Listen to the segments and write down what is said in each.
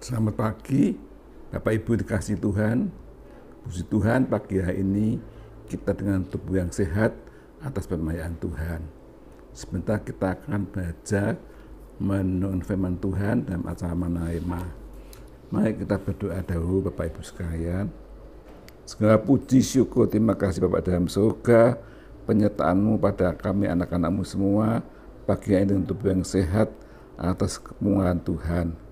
Selamat pagi, Bapak Ibu dikasih Tuhan. Puji Tuhan, pagi hari ini kita dengan tubuh yang sehat atas permayaan Tuhan. Sebentar kita akan belajar menurut firman Tuhan dalam acara Manahema. Mari kita berdoa dahulu, Bapak Ibu sekalian. Segala puji syukur, terima kasih Bapak dalam surga, penyertaan-Mu pada kami anak-anak-Mu semua, pagi hari ini dengan tubuh yang sehat atas kemurahan Tuhan.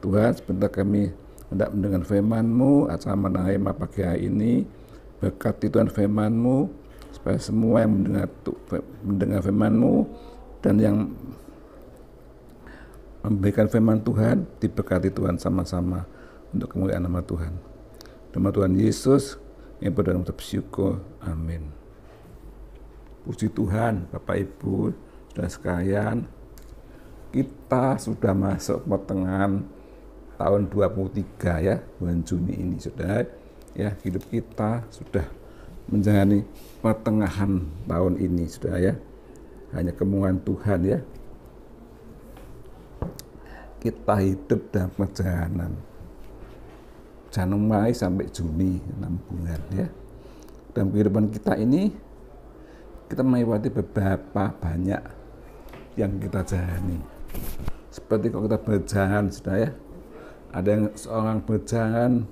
Tuhan, sebentar kami hendak mendengar firman-Mu, acara Manahema pagi hari ini. Berkati Tuhan firman-Mu, supaya semua yang mendengar firman-Mu dan yang memberikan firman Tuhan, diberkati Tuhan sama-sama untuk kemuliaan nama Tuhan. Nama Tuhan Yesus, yang berdoa bersyukur. Amin. Puji Tuhan, Bapak Ibu, saudara sekalian, kita sudah masuk pertengahan tahun 23 ya, bulan Juni ini sudah ya, hidup kita sudah menjalani pertengahan tahun ini sudah ya. Hanya kemurahan Tuhan ya. Kita hidup dalam perjalanan Januari sampai Juni, 6 bulan ya. Dalam kehidupan kita ini kita melewati beberapa banyak yang kita jalani. Seperti kalau kita berjalan sudah ya, ada yang seorang berjalan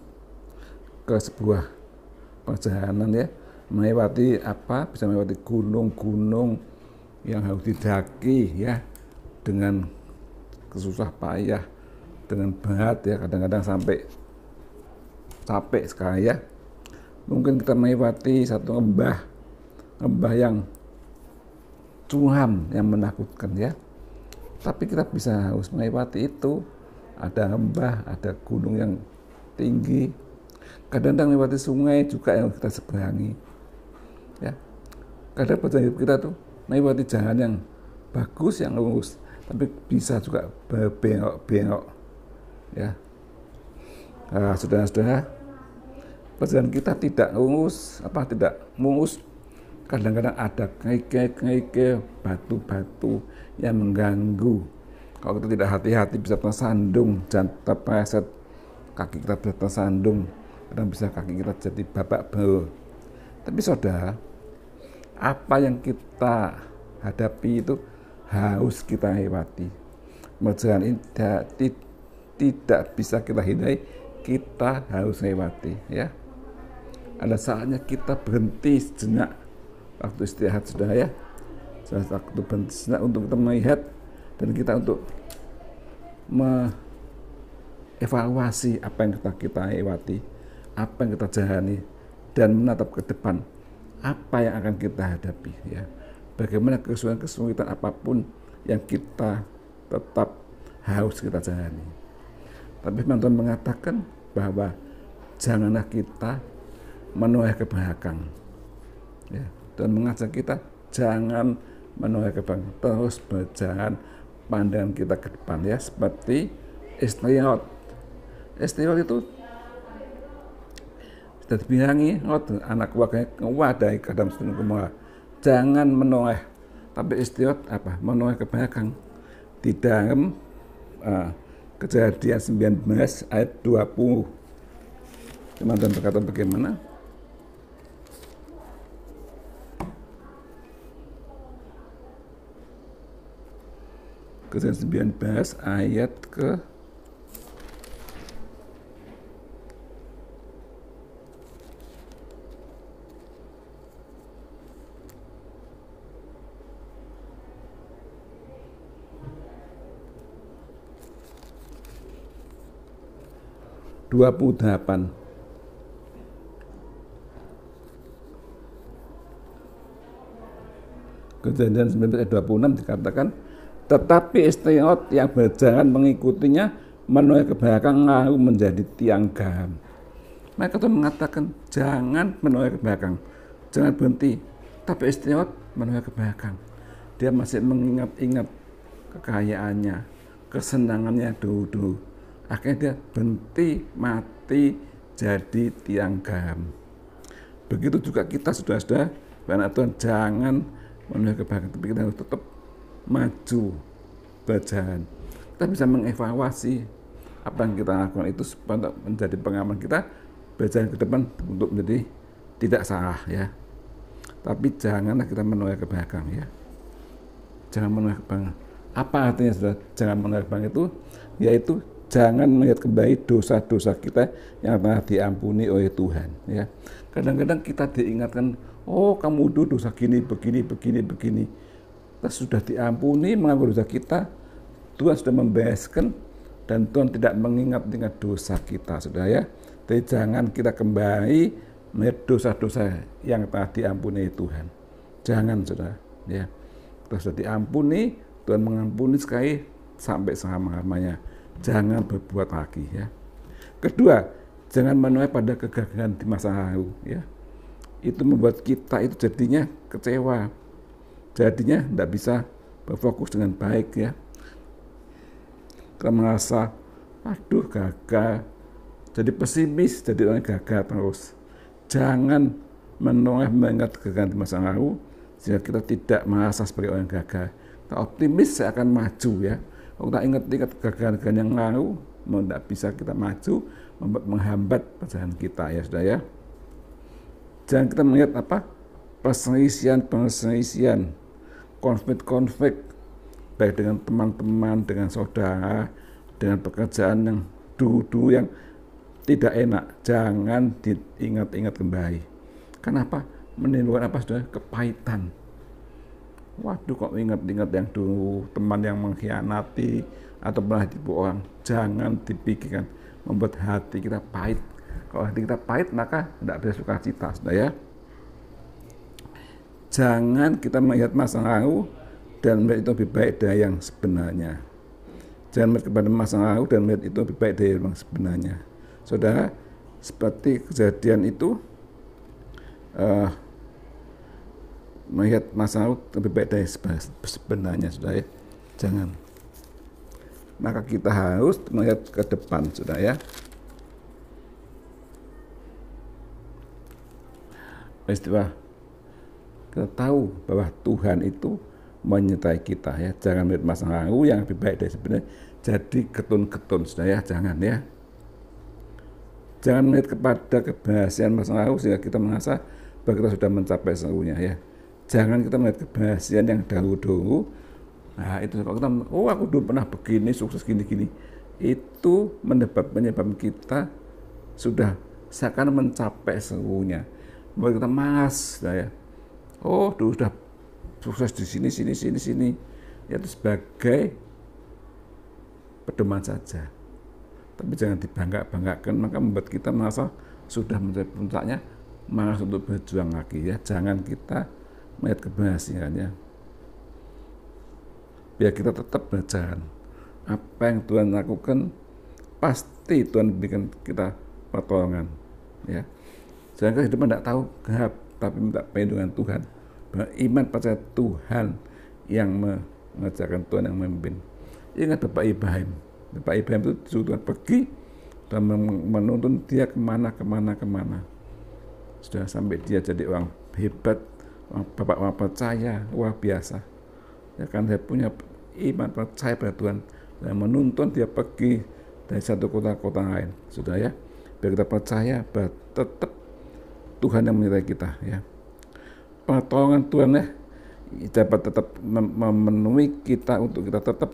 ke sebuah perjalanan ya, melewati apa, bisa melewati gunung-gunung yang harus didaki ya, dengan kesusah payah, dengan berat ya, kadang-kadang sampai capek sekali ya. Mungkin kita melewati satu lembah yang curam, yang menakutkan ya, tapi kita harus melewati itu. Ada lembah, ada gunung yang tinggi, kadang-kadang melewati sungai juga yang kita seberangi ya. Kadang perjalanan hidup kita tuh melewati jalan yang bagus, yang lurus, tapi bisa juga berbelok-belok ya. Saudara-saudara, perjalanan kita tidak lurus, tidak mulus. Kadang-kadang ada kerikil-kerikil, batu-batu yang mengganggu. Kalau kita tidak hati-hati bisa tersandung dan terpeleset, kaki kita bisa tersandung, kadang bisa kaki kita jadi babak belur. Tapi saudara, apa yang kita hadapi itu harus kita lewati. Perjalanan ini tidak bisa kita hindari, kita harus lewati ya. Ada saatnya kita berhenti sejenak, waktu istirahat sudah ya. Waktu berhenti sejenak untuk kita melihat dan kita untuk mengevaluasi apa yang kita lewati, apa yang kita jalani, dan menatap ke depan apa yang akan kita hadapi ya. Bagaimana kesulitan apapun yang kita tetap harus kita jalani. Tapi Tuhan mengatakan bahwa janganlah kita menoleh ke belakang ya. Tuhan mengajak kita jangan menoleh ke belakang, terus berjalan, pandangan kita ke depan ya, seperti istighfar. Istighfar itu sudah dibilangi anak keluarganya keluar dari Adam dan Gomora, jangan menoleh, tapi istighfar menoleh ke belakang. Di dalam Kejadian 19 ayat 20, teman-teman berkata bagaimana? Kejadian 19 ayat ke 28. Kejadian 19 ayat 26 dikatakan, tetapi Istiot yang berjalan mengikutinya menoleh ke belakang lalu menjadi tiang garam. Mereka tuh mengatakan jangan menoleh ke belakang, jangan berhenti. Tapi Istiot menoleh ke belakang. Dia masih mengingat-ingat kekayaannya, kesenangannya dulu. Akhirnya dia berhenti, mati, jadi tiang garam. Begitu juga kita saudara-saudara, anak Tuhan, jangan menoleh ke belakang, tapi kita harus tetap maju berjalan. Kita bisa mengevaluasi apa yang kita lakukan itu supaya menjadi pengaman kita berjalan ke depan untuk menjadi tidak salah ya. Tapi janganlah kita menoleh ke belakang ya. Jangan menoleh ke belakang. Apa artinya saudara? Jangan menoleh ke belakang itu yaitu jangan melihat kembali dosa-dosa kita yang telah diampuni oleh Tuhan ya. Kadang-kadang kita diingatkan, oh kamu dulu dosa begini. Kita sudah diampuni mengaku dosa kita, Tuhan sudah membebaskan dan Tuhan tidak mengingat-ingat dosa kita saudara ya. Jadi jangan kita kembali melihat dosa-dosa yang telah diampuni Tuhan. Jangan saudara ya. Kita sudah diampuni, Tuhan mengampuni sekali sampai selama-lamanya. Jangan berbuat lagi ya. Kedua, jangan menoleh pada kegagalan di masa lalu ya. Itu membuat kita itu jadinya kecewa. Jadinya tidak bisa berfokus dengan baik ya. Kita merasa aduh gagal. Jadi pesimis, jadi orang gagal terus. Jangan menoleh mengingat kegagalan di masa lalu sehingga kita tidak merasa sebagai orang gagal. Kita optimis saya akan maju ya. Kalau kita ingat-ingat kegagalan yang lalu, tidak bisa kita maju, menghambat perjalanan kita ya sudah ya. Jangan kita melihat apa perselisihan, konflik baik dengan teman-teman, dengan saudara, dengan pekerjaan yang dulu yang tidak enak. Jangan diingat-ingat kembali. Kenapa? Menimbulkan apa sudah kepahitan. Waduh kok ingat-ingat yang dulu, teman yang mengkhianati atau pernah tipu orang. Jangan dipikirkan, membuat hati kita pahit. Kalau hati kita pahit maka tidak bisa sukacita sudah ya. Jangan kita melihat masa lalu dan melihat itu lebih baik dari yang sebenarnya. Jangan melihat kepada masa lalu dan melihat itu lebih baik dari yang sebenarnya. Saudara, seperti kejadian itu melihat masa lalu lebih baik dari sebenarnya, saudara ya. Jangan. Maka kita harus melihat ke depan, saudara ya. Peristiwa kita tahu bahwa Tuhan itu menyertai kita ya. Jangan melihat masa lalu yang lebih baik dari sebenarnya. Jadi ketun-ketun, saudara ya. Jangan ya. Jangan melihat kepada keberhasilan masa lalu sehingga kita merasa bahwa kita sudah mencapai seluruhnya ya. Jangan kita melihat keberhasilan yang dahulu-dahulu. Nah itu kalau kita, oh aku dulu pernah begini, sukses gini-gini. Itu menyebabkan kita sudah seakan mencapai seluruhnya. Membuat kita malas ya. Oh dulu sudah sukses di sini. Itu sebagai pedoman saja. Tapi jangan dibangga-banggakan, maka membuat kita merasa sudah mencapai puncaknya, malas untuk berjuang lagi ya. Jangan kita melihat keberhasilannya. Biar kita tetap berjalan. Apa yang Tuhan lakukan, pasti Tuhan berikan kita pertolongan. Ya. Jangan hidup tidak tahu gelap, tapi minta perlindungan Tuhan. Beriman percaya Tuhan yang mengajarkan, Tuhan yang memimpin. Ingat Bapak Ibrahim. Bapak Ibrahim itu disuruh Tuhan pergi dan menuntun dia kemana. Sudah sampai dia jadi orang hebat, orang percaya, luar biasa. Ya kan saya punya iman percaya pada Tuhan dan menuntun dia pergi dari satu kota lain. Sudah ya, biar kita percaya bahwa tetap Tuhan yang menyertai kita ya. Pertolongan Tuhan ya dapat tetap memenuhi kita untuk kita tetap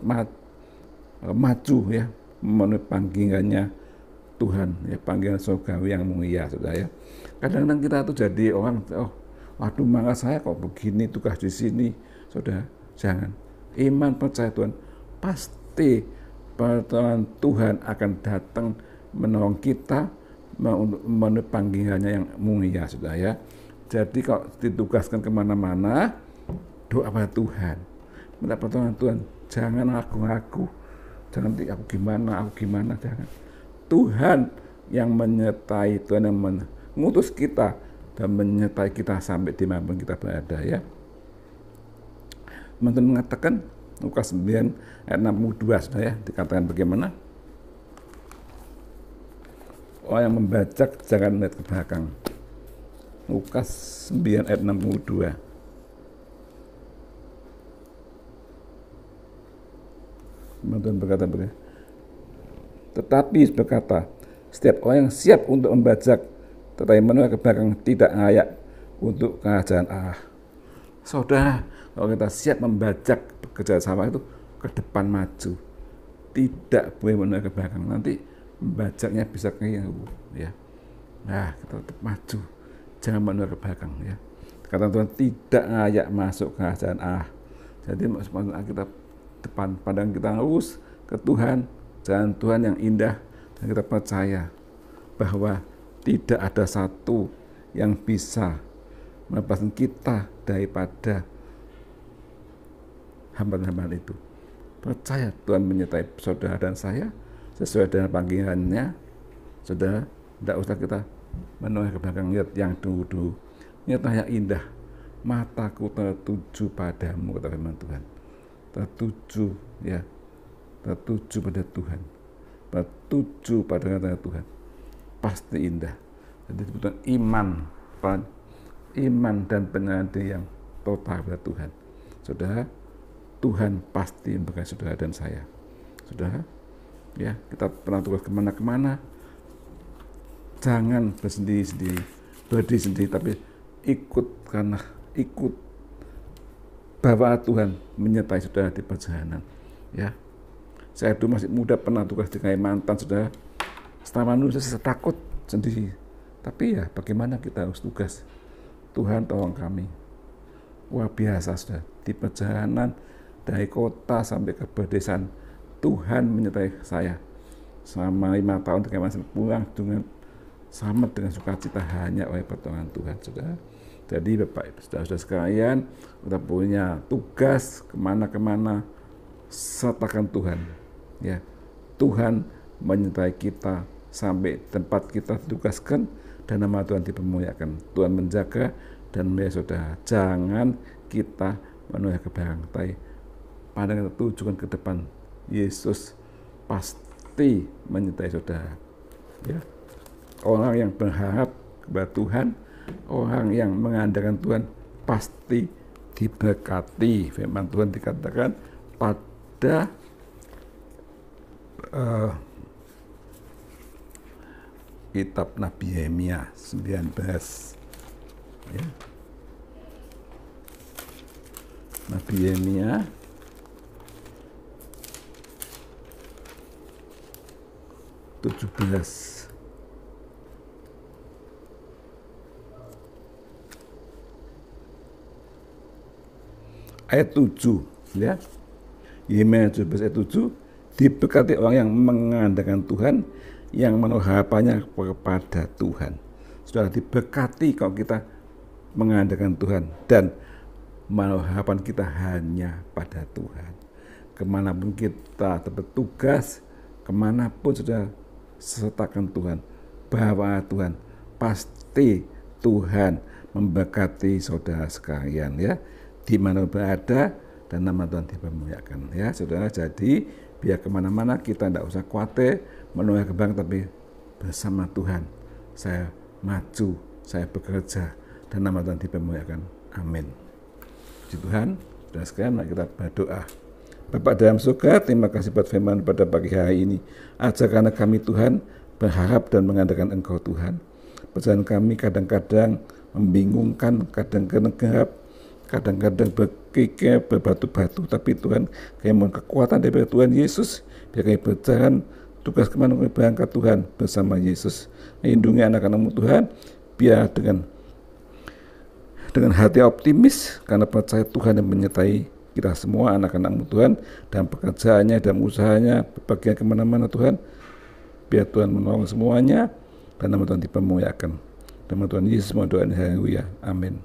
maju ya, memenuhi panggilannya Tuhan ya, panggilan surgawi yang mulia sudah ya. Kadang-kadang kita tuh jadi orang, oh waduh maka saya kok begini tugas di sini, sudah jangan. Iman percaya Tuhan, pasti pertolongan Tuhan akan datang menolong kita memenuhi panggilannya yang mulia sudah ya. Jadi kalau ditugaskan kemana-mana, doa pada Tuhan, minta pertolongan Tuhan, jangan ragu-ragu, jangan aku gimana, jangan. Tuhan yang menyertai, Tuhan yang mengutus kita dan menyertai kita sampai di mana kita berada ya. Teman-teman mengatakan Lukas 9 ayat 62 sudah ya, dikatakan bagaimana? Orang yang membajak jangan melihat ke belakang. Lukas 9 ayat 62. Teman-teman berkata begini, Tetapi berkata, setiap orang yang siap untuk membajak tetapi menoleh ke belakang tidak layak untuk kerajaan Allah. Saudara, kalau kita siap membajak bekerja sama itu ke depan maju, tidak boleh menoleh ke belakang. Nanti membajaknya bisa keliru, ya. Nah, kita tetap maju, jangan menoleh ke belakang, ya. Kata Tuhan tidak layak masuk kerajaan Allah. Jadi maksudnya kita depan, pandang kita lurus ke Tuhan, jalan Tuhan yang indah, dan kita percaya bahwa tidak ada satu yang bisa melepaskan kita daripada hambatan-hambatan itu. Percaya Tuhan menyertai saudara dan saya sesuai dengan panggilannya. Saudara, tidak usah kita menoleh ke belakang, lihat yang dulu-dulu. Lihatlah yang indah. Mataku tertuju padamu, kata firman Tuhan. Tertuju, ya, tertuju pada Tuhan, tertuju pada kata Tuhan. Pasti indah. Jadi sebetulnya iman dan penyerahan diri yang total pada Tuhan. Saudara, Tuhan pasti memberkati saudara dan saya. Saudara, ya, kita pernah tugas kemana-kemana, jangan bersendiri-sendiri, berdiri sendiri, tapi ikut bahwa Tuhan menyertai saudara di perjalanan. Ya, saya dulu masih muda pernah tugas di Kalimantan, saudara. Setelah manusia saya takut sendiri, tapi ya bagaimana kita harus tugas. Tuhan tolong kami. Wah, biasa saudara, di perjalanan dari kota sampai ke pedesaan, Tuhan menyertai saya. Selama 5 tahun di Kalimantan pulang dengan selamat dengan sukacita hanya oleh pertolongan Tuhan, saudara. Jadi Bapak, saudara-saudara sekalian, kita punya tugas kemana-kemana, sertakan Tuhan. Ya, Tuhan menyertai kita sampai tempat kita ditugaskan dan nama Tuhan dipermuliakan. Tuhan menjaga dan melindungi saudara. Jangan kita menoleh ke belakang, tapi pandang kita tujukan ke depan. Yesus pasti menyertai saudara. Ya. Orang yang berharap kepada Tuhan, orang yang mengandalkan Tuhan pasti diberkati. Firman Tuhan dikatakan pada kitab Nabi Yeremia 19, ya. Nabi Yeremia ayat 7, ya. Yeremia 17 ayat 7, diberkati orang yang mengandalkan Tuhan, yang menaruh harapannya kepada Tuhan. Sudah diberkati kalau kita mengandalkan Tuhan dan menaruh harapan kita hanya pada Tuhan. Kemanapun kita bertugas, kemanapun sudah sertakan Tuhan, bahwa Tuhan pasti Tuhan memberkati saudara sekalian, ya, di mana berada dan nama Tuhan dipermuliakan, ya saudara. Jadi biar kemana-mana kita tidak usah khawatir menoleh ke belakang, tapi bersama Tuhan saya maju, saya bekerja dan nama Tuhan dipermuliakan. Amin. Puji Tuhan. Dan sekarang kita berdoa. Bapa dalam surga, terima kasih buat firman pada pagi hari ini. Ajarkanlah kami Tuhan berharap dan mengandalkan Engkau Tuhan. Perjalanan kami kadang-kadang membingungkan, kadang-kadang gerap, kadang-kadang berkikir, berbatu-batu, tapi Tuhan kami mohon kekuatan dari Tuhan Yesus, biar kami berjalan tugas kemana kami berangkat Tuhan bersama Yesus. Lindungi anak-anak-Mu Tuhan, biar dengan hati optimis, karena percaya Tuhan yang menyertai kita semua anak-anak-Mu Tuhan, dan pekerjaannya dan usahanya, berbagian kemana-mana Tuhan, biar Tuhan menolong semuanya, dan nama Tuhan dipermuliakan. Nama Tuhan Yesus, mohon doa, haleluya, amin.